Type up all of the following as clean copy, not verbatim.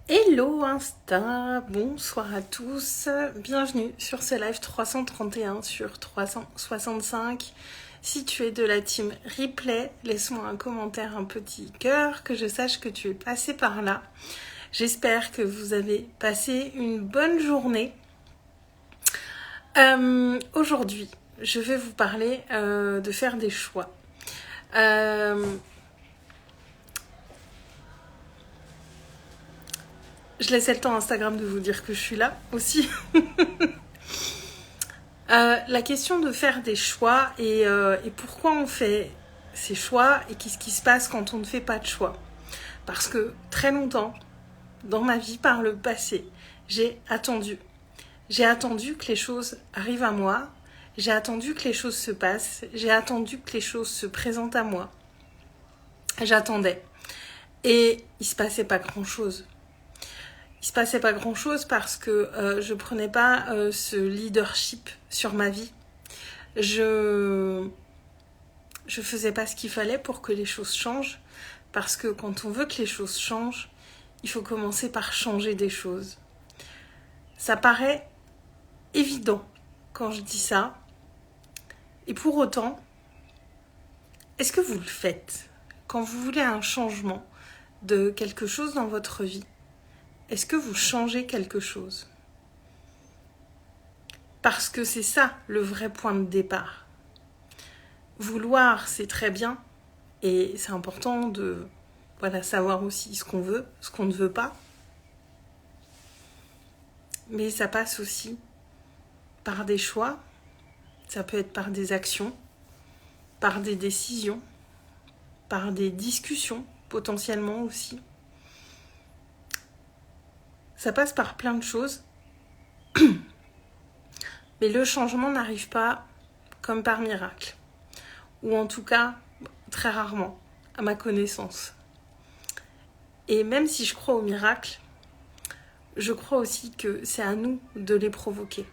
Hello Insta, bonsoir à tous, bienvenue sur ce live 331 sur 365. Si tu es de la team replay, laisse-moi un commentaire, un petit cœur, que je sache que tu es passé par là. J'espère que vous avez passé une bonne journée. Aujourd'hui, je vais vous parler de faire des choix. Je laisse le temps à Instagram de vous dire que je suis là aussi. La question de faire des choix et pourquoi on fait ces choix et qu'est-ce qui se passe quand on ne fait pas de choix. Parce que très longtemps, dans ma vie par le passé, j'ai attendu. J'ai attendu que les choses arrivent à moi, j'ai attendu que les choses se passent, j'ai attendu que les choses se présentent à moi. J'attendais. Et il se passait pas grand-chose. Il se passait pas grand-chose parce que je prenais pas ce leadership sur ma vie. Je faisais pas ce qu'il fallait pour que les choses changent, parce que quand on veut que les choses changent, il faut commencer par changer des choses. Ça paraît évident quand je dis ça, et pour autant, est-ce que vous le faites? Quand vous voulez un changement de quelque chose dans votre vie, est-ce que vous changez quelque chose? Parce que c'est ça le vrai point de départ. Vouloir, c'est très bien, et c'est important de savoir aussi ce qu'on veut, ce qu'on ne veut pas. Mais ça passe aussi par des choix, ça peut être par des actions, par des décisions, par des discussions potentiellement aussi. Ça passe par plein de choses. Mais le changement n'arrive pas comme par miracle. Ou en tout cas, très rarement, à ma connaissance. Et même si je crois au miracle, je crois aussi que c'est à nous de les provoquer.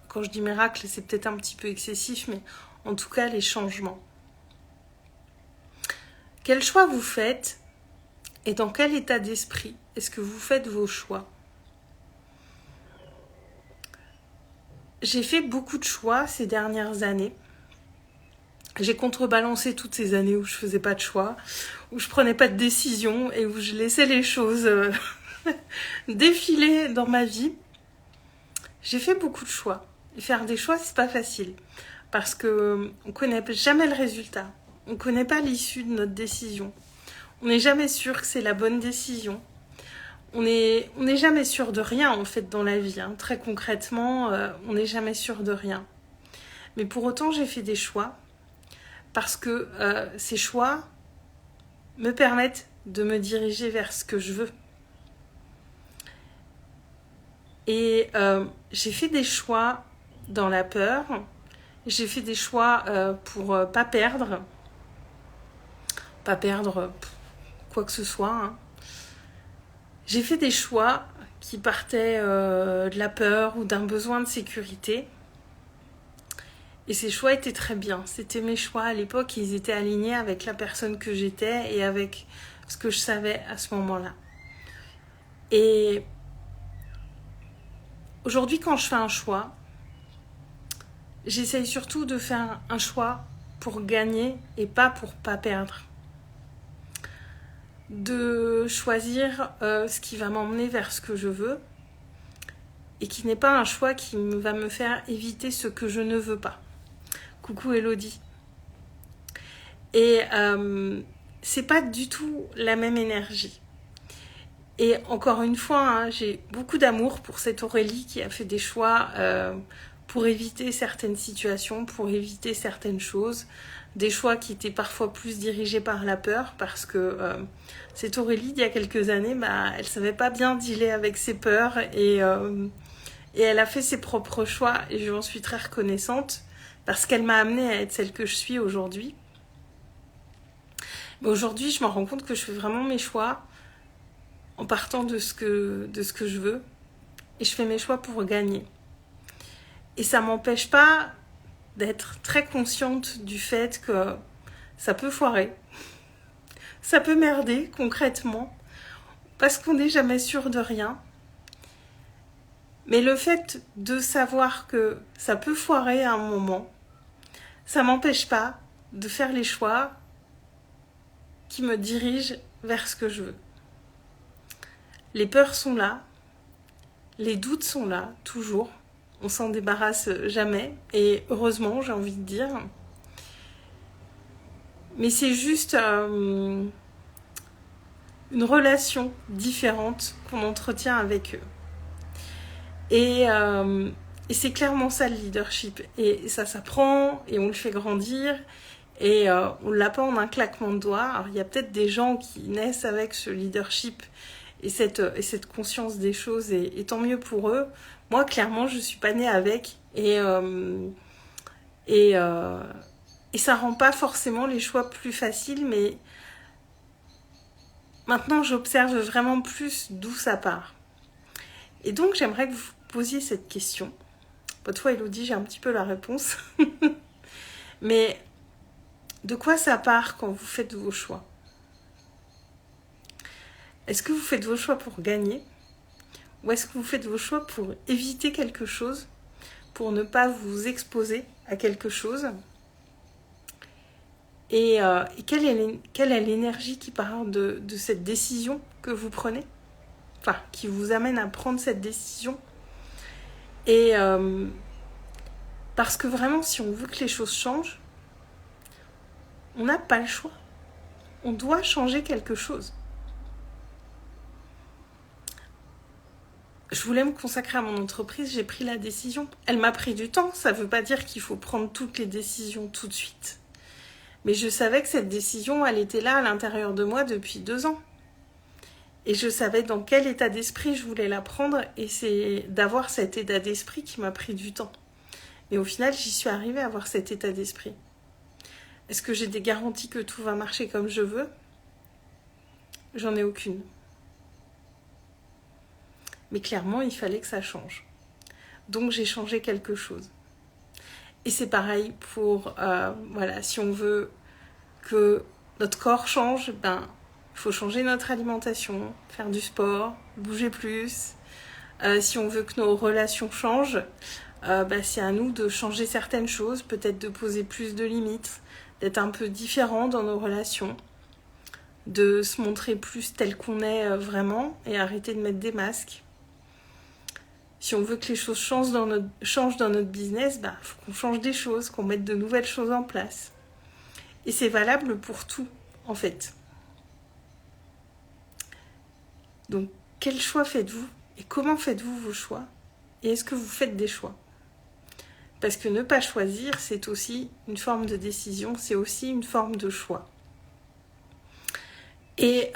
Quand je dis miracle, c'est peut-être un petit peu excessif, mais en tout cas, les changements. Quel choix vous faites et dans quel état d'esprit est-ce que vous faites vos choix? J'ai fait beaucoup de choix ces dernières années. J'ai contrebalancé toutes ces années où je faisais pas de choix, où je prenais pas de décision et où je laissais les choses défiler dans ma vie. J'ai fait beaucoup de choix. Et faire des choix, c'est pas facile. Parce que on connaît jamais le résultat. On connaît pas l'issue de notre décision. On n'est jamais sûr que c'est la bonne décision. On n'est jamais sûr de rien, en fait, dans la vie. Très concrètement, on n'est jamais sûr de rien. Mais pour autant, j'ai fait des choix. Parce que ces choix me permettent de me diriger vers ce que je veux. Et j'ai fait des choix dans la peur. J'ai fait des choix pour pas perdre. Pas perdre quoi que ce soit. J'ai fait des choix qui partaient de la peur ou d'un besoin de sécurité. Et ces choix étaient très bien. C'était mes choix à l'époque. Ils étaient alignés avec la personne que j'étais et avec ce que je savais à ce moment-là. Et aujourd'hui, quand je fais un choix, j'essaye surtout de faire un choix pour gagner et pas pour pas perdre. De choisir ce qui va m'emmener vers ce que je veux et qui n'est pas un choix qui va me faire éviter ce que je ne veux pas. Coucou Elodie. Et c'est pas du tout la même énergie. Et encore une fois, j'ai beaucoup d'amour pour cette Aurélie qui a fait des choix pour éviter certaines situations, pour éviter certaines choses. Des choix qui étaient parfois plus dirigés par la peur, parce que cette Aurélie, il y a quelques années, elle savait pas bien dealer avec ses peurs et elle a fait ses propres choix et je m'en suis très reconnaissante parce qu'elle m'a amenée à être celle que je suis aujourd'hui. Mais aujourd'hui, je me rends compte que je fais vraiment mes choix en partant de ce que je veux et je fais mes choix pour gagner. Et ça m'empêche pas d'être très consciente du fait que ça peut foirer, ça peut merder concrètement, parce qu'on n'est jamais sûr de rien. Mais le fait de savoir que ça peut foirer à un moment, ça m'empêche pas de faire les choix qui me dirigent vers ce que je veux. Les peurs sont là, les doutes sont là, toujours. On s'en débarrasse jamais, et heureusement, j'ai envie de dire. Mais c'est juste une relation différente qu'on entretient avec eux. Et c'est clairement ça le leadership. Et ça s'apprend, et on le fait grandir, et on ne l'a pas en un claquement de doigts. Alors il y a peut-être des gens qui naissent avec ce leadership et cette conscience des choses, et tant mieux pour eux. Moi, clairement, je ne suis pas née avec, et ça rend pas forcément les choix plus faciles, mais maintenant, j'observe vraiment plus d'où ça part. Et donc, j'aimerais que vous posiez cette question. Toi, Elodie, j'ai un petit peu la réponse. Mais de quoi ça part quand vous faites vos choix? Est-ce que vous faites vos choix pour gagner? Ou est-ce que vous faites vos choix pour éviter quelque chose, pour ne pas vous exposer à quelque chose? Et quelle est l'énergie qui part de cette décision que vous prenez? Enfin, qui vous amène à prendre cette décision? Et parce que vraiment, si on veut que les choses changent, on n'a pas le choix. On doit changer quelque chose. Je voulais me consacrer à mon entreprise, j'ai pris la décision. Elle m'a pris du temps, ça ne veut pas dire qu'il faut prendre toutes les décisions tout de suite. Mais je savais que cette décision, elle était là à l'intérieur de moi depuis 2 ans. Et je savais dans quel état d'esprit je voulais la prendre, et c'est d'avoir cet état d'esprit qui m'a pris du temps. Et au final, j'y suis arrivée à avoir cet état d'esprit. Est-ce que j'ai des garanties que tout va marcher comme je veux? J'en ai aucune. Mais clairement, il fallait que ça change. Donc j'ai changé quelque chose. Et c'est pareil pour, si on veut que notre corps change, il faut changer notre alimentation, faire du sport, bouger plus. Si on veut que nos relations changent, c'est à nous de changer certaines choses, peut-être de poser plus de limites, d'être un peu différent dans nos relations, de se montrer plus tel qu'on est vraiment et arrêter de mettre des masques. Si on veut que les choses changent dans notre business, faut qu'on change des choses, qu'on mette de nouvelles choses en place. Et c'est valable pour tout, en fait. Donc, quel choix faites-vous? Et comment faites-vous vos choix? Et est-ce que vous faites des choix? Parce que ne pas choisir, c'est aussi une forme de décision, c'est aussi une forme de choix. Et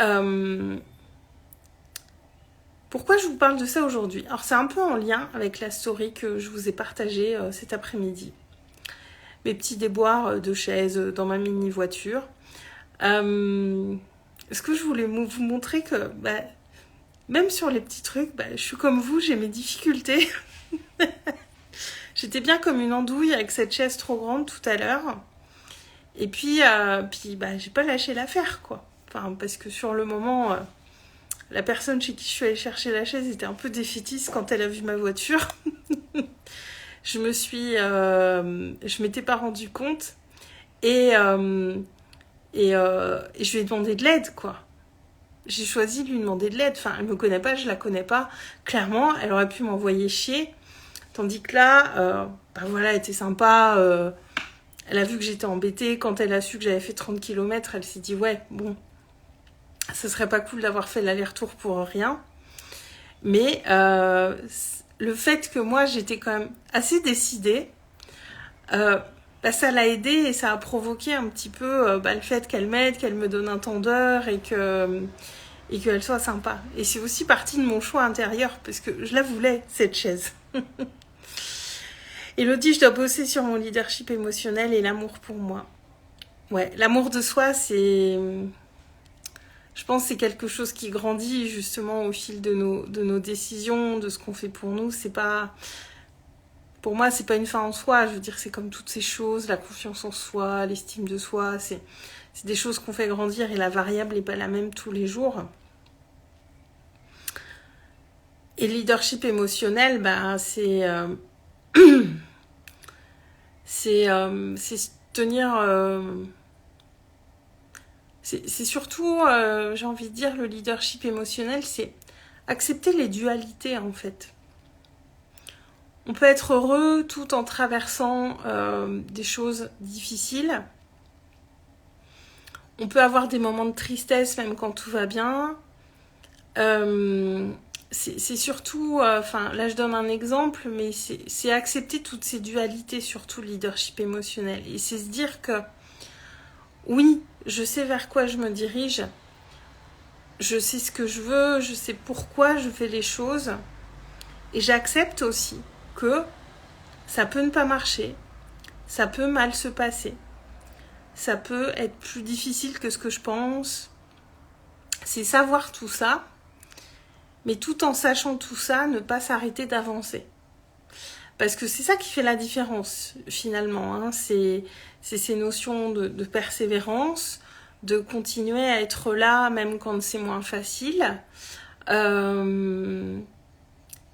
pourquoi je vous parle de ça aujourd'hui? Alors c'est un peu en lien avec la story que je vous ai partagée cet après-midi. Mes petits déboires de chaise dans ma mini-voiture. Est-ce que je voulais vous montrer que même sur les petits trucs, je suis comme vous, j'ai mes difficultés. J'étais bien comme une andouille avec cette chaise trop grande tout à l'heure. Et puis j'ai pas lâché l'affaire, quoi. Enfin, parce que sur le moment, la personne chez qui je suis allée chercher la chaise était un peu défaitiste quand elle a vu ma voiture. Je m'étais pas rendu compte. Et je lui ai demandé de l'aide, quoi. J'ai choisi de lui demander de l'aide. Enfin, elle me connaît pas, je la connais pas. Clairement, elle aurait pu m'envoyer chier. Tandis que là, elle était sympa. Elle a vu que j'étais embêtée. Quand elle a su que j'avais fait 30 km, elle s'est dit, ouais, bon, ce serait pas cool d'avoir fait l'aller-retour pour rien. Mais le fait que moi, j'étais quand même assez décidée, ça l'a aidée et ça a provoqué un petit peu le fait qu'elle m'aide, qu'elle me donne un temps d'heure et qu'elle soit sympa. Et c'est aussi partie de mon choix intérieur parce que je la voulais, cette chaise. Elodie, je dois bosser sur mon leadership émotionnel et l'amour pour moi. Ouais, l'amour de soi, je pense que c'est quelque chose qui grandit justement au fil de nos décisions, de ce qu'on fait pour nous. Pour moi, c'est pas une fin en soi. Je veux dire, c'est comme toutes ces choses, la confiance en soi, l'estime de soi. C'est des choses qu'on fait grandir et la variable n'est pas la même tous les jours. Et leadership émotionnel, c'est tenir... c'est surtout, j'ai envie de dire, le leadership émotionnel, c'est accepter les dualités, en fait. On peut être heureux tout en traversant des choses difficiles. On peut avoir des moments de tristesse, même quand tout va bien. C'est surtout, là je donne un exemple, mais c'est accepter toutes ces dualités, surtout le leadership émotionnel. Et c'est se dire que, oui, je sais vers quoi je me dirige, je sais ce que je veux, je sais pourquoi je fais les choses, et j'accepte aussi que ça peut ne pas marcher, ça peut mal se passer, ça peut être plus difficile que ce que je pense. C'est savoir tout ça, mais tout en sachant tout ça, ne pas s'arrêter d'avancer. Parce que c'est ça qui fait la différence, finalement. Hein. C'est ces notions de persévérance, de continuer à être là, même quand c'est moins facile.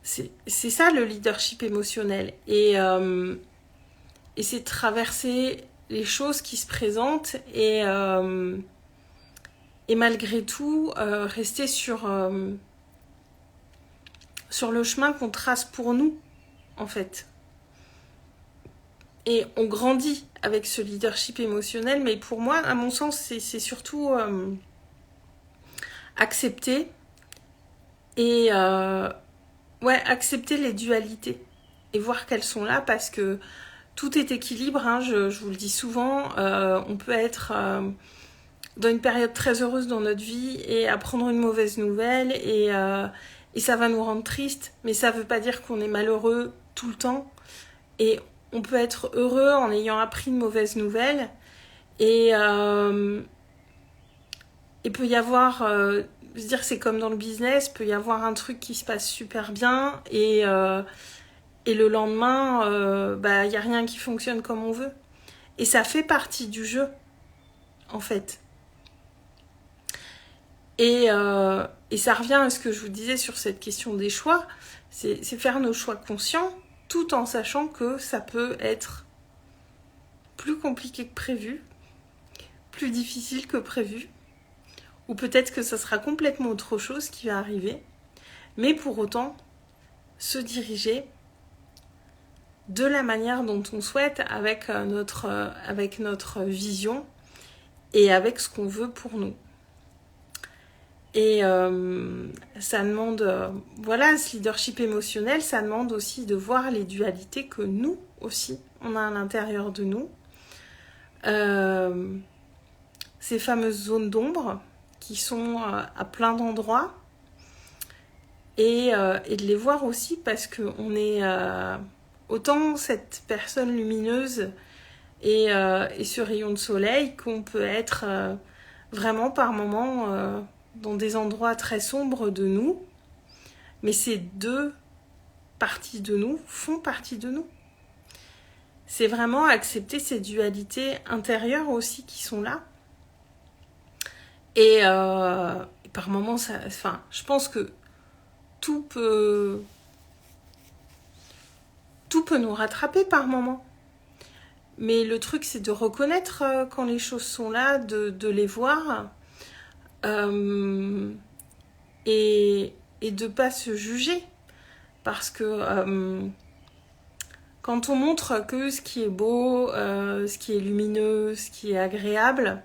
C'est ça le leadership émotionnel. Et c'est de traverser les choses qui se présentent et malgré tout, rester sur le chemin qu'on trace pour nous, en fait. Et on grandit avec ce leadership émotionnel, mais pour moi, à mon sens, c'est surtout accepter et accepter les dualités et voir qu'elles sont là, parce que tout est équilibre, hein, je vous le dis souvent, on peut être dans une période très heureuse dans notre vie et apprendre une mauvaise nouvelle et ça va nous rendre tristes, mais ça ne veut pas dire qu'on est malheureux tout le temps. Et on peut être heureux en ayant appris une mauvaise nouvelle. Et peut y avoir, se dire c'est comme dans le business, peut y avoir un truc qui se passe super bien et le lendemain, y a rien qui fonctionne comme on veut. Et ça fait partie du jeu, en fait. Et ça revient à ce que je vous disais sur cette question des choix, c'est faire nos choix conscients, tout en sachant que ça peut être plus compliqué que prévu, plus difficile que prévu, ou peut-être que ça sera complètement autre chose qui va arriver, mais pour autant, se diriger de la manière dont on souhaite, avec notre vision et avec ce qu'on veut pour nous. Et ça demande, ce leadership émotionnel, ça demande aussi de voir les dualités que nous aussi, on a à l'intérieur de nous. Ces fameuses zones d'ombre qui sont à plein d'endroits et de les voir aussi, parce qu'on est autant cette personne lumineuse et ce rayon de soleil qu'on peut être vraiment par moments dans des endroits très sombres de nous, mais ces deux parties de nous font partie de nous. C'est vraiment accepter ces dualités intérieures aussi qui sont là. Et par moments, je pense que tout peut nous rattraper par moments. Mais le truc, c'est de reconnaître quand les choses sont là, de les voir et de pas se juger. Parce que quand on montre que ce qui est beau, ce qui est lumineux, ce qui est agréable,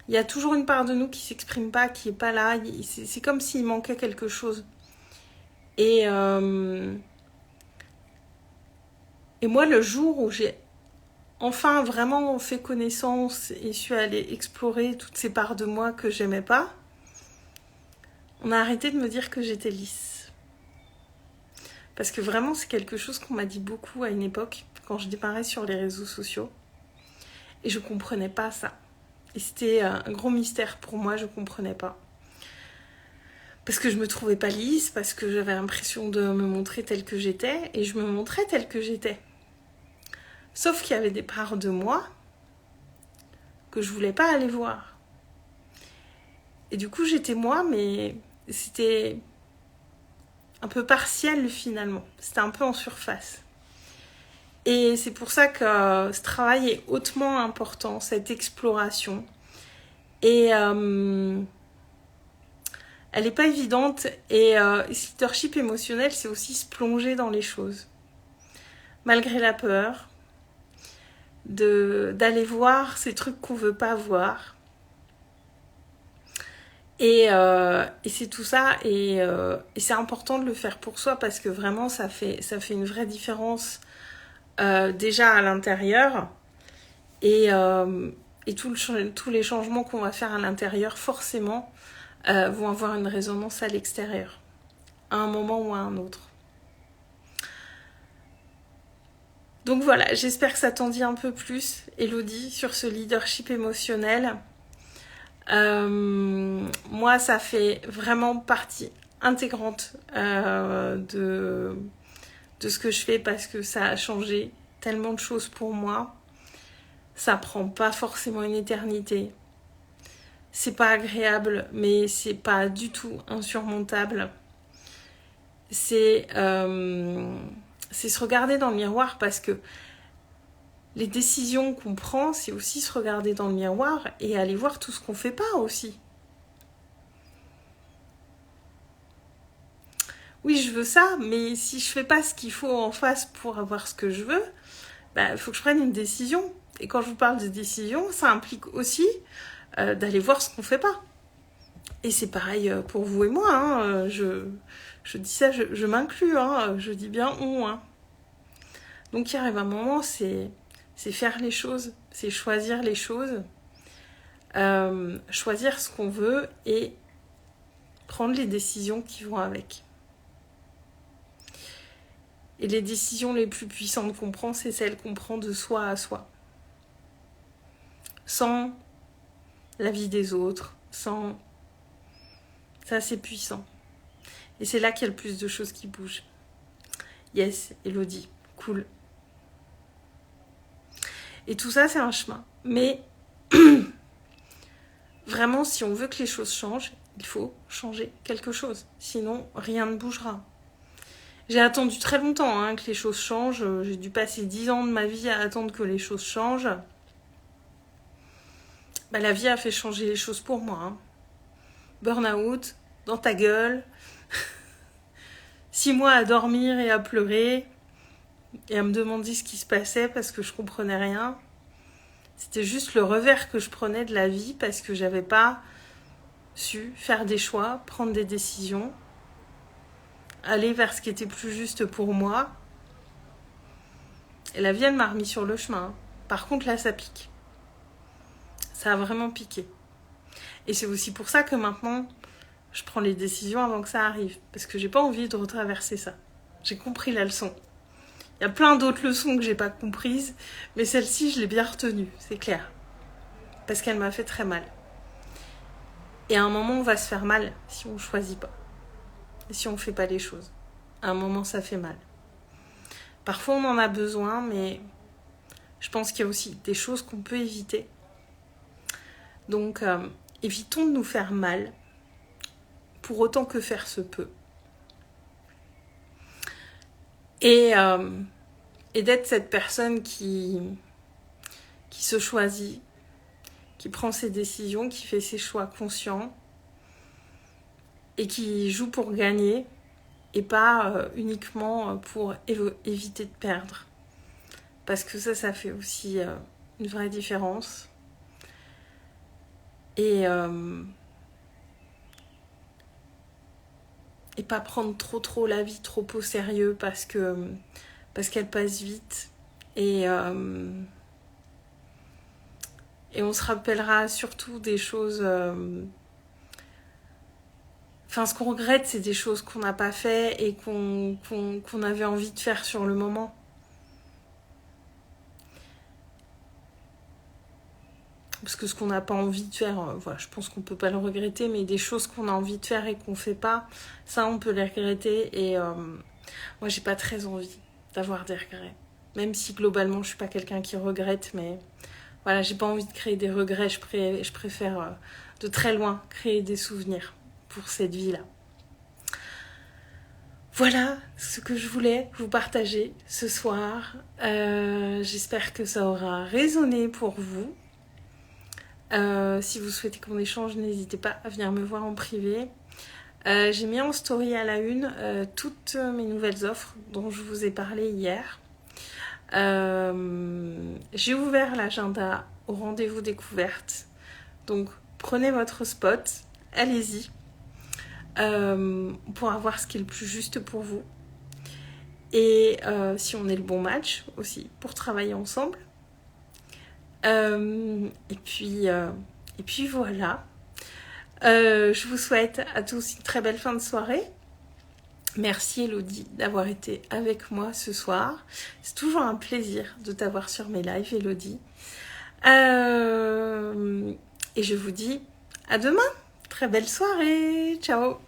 il y a toujours une part de nous qui s'exprime pas, qui est pas là. C'est comme s'il manquait quelque chose. Et moi, le jour où j'ai enfin vraiment fait connaissance et suis allée explorer toutes ces parts de moi que j'aimais pas, on a arrêté de me dire que j'étais lisse. Parce que vraiment, c'est quelque chose qu'on m'a dit beaucoup à une époque, quand je démarrais sur les réseaux sociaux. Et je comprenais pas ça. Et c'était un gros mystère pour moi, je comprenais pas. Parce que je me trouvais pas lisse, parce que j'avais l'impression de me montrer telle que j'étais, et je me montrais telle que j'étais. Sauf qu'il y avait des parts de moi que je voulais pas aller voir. Et du coup, j'étais moi, mais c'était un peu partiel finalement. C'était un peu en surface. Et c'est pour ça que ce travail est hautement important, cette exploration. Et elle n'est pas évidente. Et ce leadership émotionnel, c'est aussi se plonger dans les choses. Malgré la peur, d'aller voir ces trucs qu'on ne veut pas voir. Et c'est tout ça. Et c'est important de le faire pour soi parce que vraiment, ça fait une vraie différence déjà à l'intérieur. Et tous les changements qu'on va faire à l'intérieur, forcément, vont avoir une résonance à l'extérieur, à un moment ou à un autre. Donc voilà, j'espère que ça t'en dit un peu plus, Elodie, sur ce leadership émotionnel. Moi, ça fait vraiment partie intégrante de ce que je fais parce que ça a changé tellement de choses pour moi. Ça prend pas forcément une éternité. C'est pas agréable, mais c'est pas du tout insurmontable. C'est se regarder dans le miroir parce que les décisions qu'on prend, c'est aussi se regarder dans le miroir et aller voir tout ce qu'on fait pas aussi. Oui, je veux ça, mais si je fais pas ce qu'il faut en face pour avoir ce que je veux, faut que je prenne une décision. Et quand je vous parle de décision, ça implique aussi d'aller voir ce qu'on fait pas. Et c'est pareil pour vous et moi. Hein. Je dis ça, je m'inclus. Hein. Je dis bien on. Hein. Donc il arrive un moment, c'est faire les choses, c'est choisir les choses, choisir ce qu'on veut et prendre les décisions qui vont avec. Et les décisions les plus puissantes qu'on prend, c'est celles qu'on prend de soi à soi. Sans l'avis des autres, sans... Ça, c'est puissant. Et c'est là qu'il y a le plus de choses qui bougent. Yes, Elodie, cool. Et tout ça, c'est un chemin. Mais vraiment, si on veut que les choses changent, il faut changer quelque chose. Sinon, rien ne bougera. J'ai attendu très longtemps que les choses changent. J'ai dû passer 10 ans de ma vie à attendre que les choses changent. La vie a fait changer les choses pour moi. Hein. Burn-out, dans ta gueule. 6 mois à dormir et à pleurer. Et à me demander ce qui se passait parce que je comprenais rien. C'était juste le revers que je prenais de la vie parce que j'avais pas su faire des choix, prendre des décisions, aller vers ce qui était plus juste pour moi. Et la vie, elle m'a remis sur le chemin. Par contre, là, ça pique. Ça a vraiment piqué. Et c'est aussi pour ça que maintenant, je prends les décisions avant que ça arrive. Parce que j'ai pas envie de retraverser ça. J'ai compris la leçon. Il y a plein d'autres leçons que j'ai pas comprises, mais celle-ci, je l'ai bien retenue, c'est clair. Parce qu'elle m'a fait très mal. Et à un moment, on va se faire mal si on choisit pas. Et si on fait pas les choses. À un moment, ça fait mal. Parfois, on en a besoin, mais je pense qu'il y a aussi des choses qu'on peut éviter. Donc, évitons de nous faire mal, pour autant que faire se peut. Et d'être cette personne qui se choisit, qui prend ses décisions, qui fait ses choix conscients et qui joue pour gagner et pas uniquement pour éviter de perdre. Parce que ça fait aussi une vraie différence. Et pas prendre trop la vie trop au sérieux parce qu'elle passe vite et on se rappellera surtout des choses ce qu'on regrette, c'est des choses qu'on n'a pas fait et qu'on avait envie de faire sur le moment. Parce que ce qu'on n'a pas envie de faire, je pense qu'on peut pas le regretter, mais des choses qu'on a envie de faire et qu'on fait pas, ça on peut les regretter. Et moi j'ai pas très envie d'avoir des regrets. Même si globalement je suis pas quelqu'un qui regrette, mais voilà, j'ai pas envie de créer des regrets, je préfère de très loin créer des souvenirs pour cette vie-là. Voilà ce que je voulais vous partager ce soir. J'espère que ça aura résonné pour vous. Si vous souhaitez qu'on échange, n'hésitez pas à venir me voir en privé. J'ai mis en story à la une toutes mes nouvelles offres dont je vous ai parlé hier. J'ai ouvert l'agenda au rendez-vous découverte. Donc prenez votre spot, allez-y. Pour avoir ce qui est le plus juste pour vous. Et si on est le bon match aussi, pour travailler ensemble. Et puis voilà. Je vous souhaite à tous une très belle fin de soirée. Merci Elodie d'avoir été avec moi ce soir. C'est toujours un plaisir de t'avoir sur mes lives, Elodie. Et je vous dis à demain. Très belle soirée. Ciao.